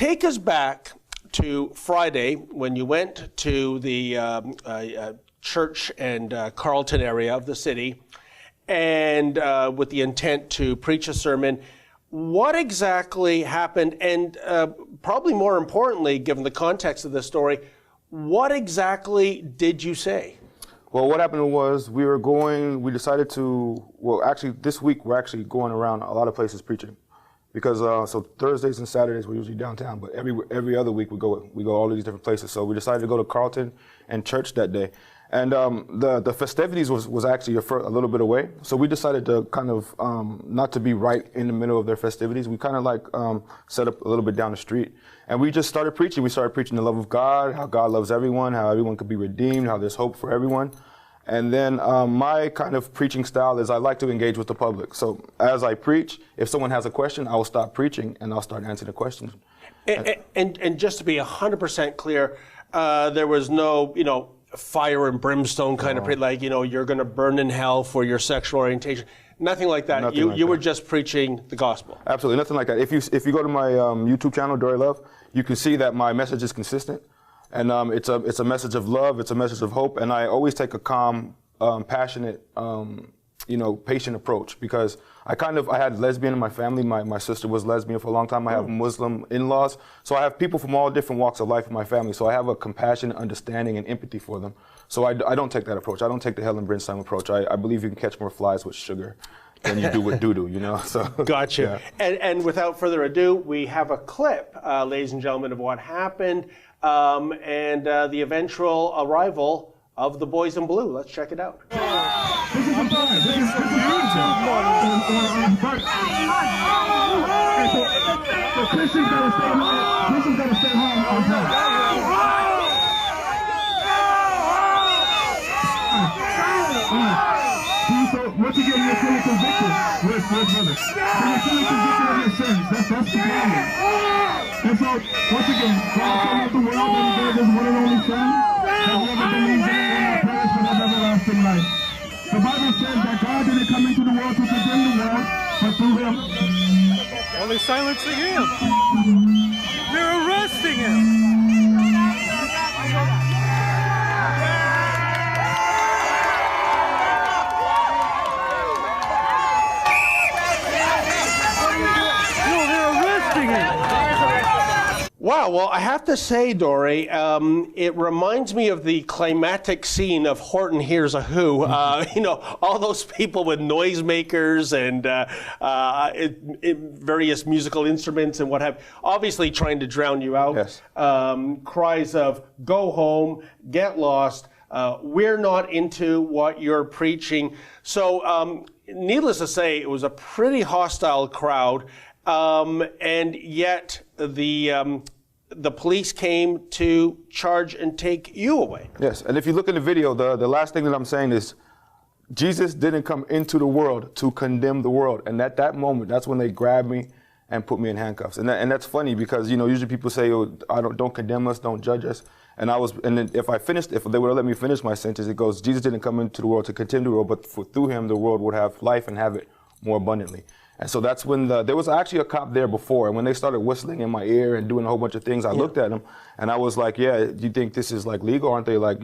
take us back to Friday when you went to the church and Carlton area of the city, and with the intent to preach a sermon. What exactly happened? And probably more importantly, given the context of this story, what exactly did you say? Well, what happened was we decided to, actually this week we're actually going around a lot of places preaching. Because so Thursdays and Saturdays we're usually downtown, but every other week we go all these different places. So we decided to go to Carlton and church that day, and the festivities was actually a little bit away. So we decided to kind of not to be right in the middle of their festivities. We kind of like set up a little bit down the street, and we just started preaching. We started preaching the love of God, how God loves everyone, how everyone could be redeemed, how there's hope for everyone. And then my kind of preaching style is I like to engage with the public. So as I preach, if someone has a question, I will stop preaching and I'll start answering the questions. And just to be 100% clear, there was no, fire and brimstone kind of, like, you're going to burn in hell for your sexual orientation. Nothing like that. You were just preaching the gospel. Absolutely, nothing like that. If you go to my YouTube channel, Dory Love, you can see that my message is consistent. And it's a message of love, it's a message of hope, and I always take a calm, passionate, patient approach, because I had lesbian in my family. My sister was lesbian for a long time. I have Muslim in-laws, so I have people from all different walks of life in my family. So I have a compassion, understanding, and empathy for them. So I don't take that approach. I don't take the hell and brimstone approach. I believe you can catch more flies with sugar than you do with doo-doo, So gotcha. Yeah. And without further ado, we have a clip, ladies and gentlemen, of what happened. And the eventual arrival of the boys in blue. Let's check it out. This is a vibe. This is so Christians gotta stay home. Christians gotta stay home on time. So once again, you're feeling convicted. Where's brother? So you're feeling convicted of your sins. That's the problem. And so, once again, God so loved the world that he gave his one and only Son, that whoever believes in him will not perish but have everlasting life. The Bible says that God didn't come into the world to condemn the world, but through him. Well, they're silencing him. They're arresting him. Wow, well, I have to say, Dory, it reminds me of the climactic scene of Horton Hears a Who. All those people with noisemakers and various musical instruments and what have, obviously trying to drown you out. Yes. Cries of, go home, get lost, we're not into what you're preaching. So, needless to say, it was a pretty hostile crowd. And yet the police came to charge and take you away. Yes, and if you look in the video, the last thing that I'm saying is Jesus didn't come into the world to condemn the world. And at that moment, that's when they grabbed me and put me in handcuffs. And that's funny because, usually people say, oh, don't condemn us, don't judge us. And then if they would have let me finish my sentence, it goes, Jesus didn't come into the world to condemn the world, but through him, the world would have life and have it more abundantly. And so that's when there was actually a cop there before, and when they started whistling in my ear and doing a whole bunch of things, I looked at them and I was like, yeah, do you think this is like legal? Aren't they like,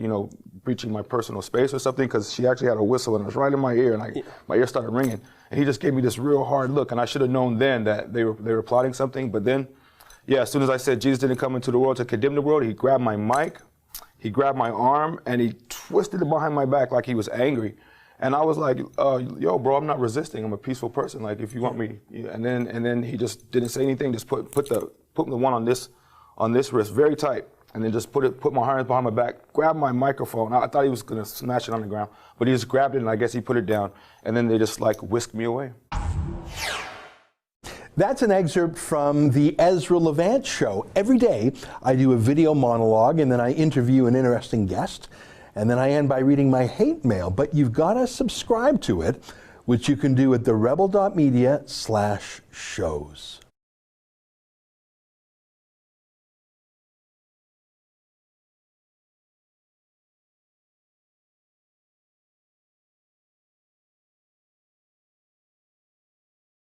breaching my personal space or something? Because she actually had a whistle and it was right in my ear, and my ear started ringing. And he just gave me this real hard look, and I should have known then that they were plotting something. But then, as soon as I said Jesus didn't come into the world to condemn the world, he grabbed my mic, he grabbed my arm, and he twisted it behind my back like he was angry. And I was like, yo, bro, I'm not resisting. I'm a peaceful person. Like, if you want me. And then he just didn't say anything. Just put the one on this wrist very tight, and then just put my hands behind my back, grabbed my microphone. I thought he was gonna smash it on the ground, but he just grabbed it, and I guess he put it down. And then they just like whisked me away. That's an excerpt from the Ezra Levant Show. Every day I do a video monologue, and then I interview an interesting guest. And then I end by reading my hate mail, but you've got to subscribe to it, which you can do at therebel.media/shows.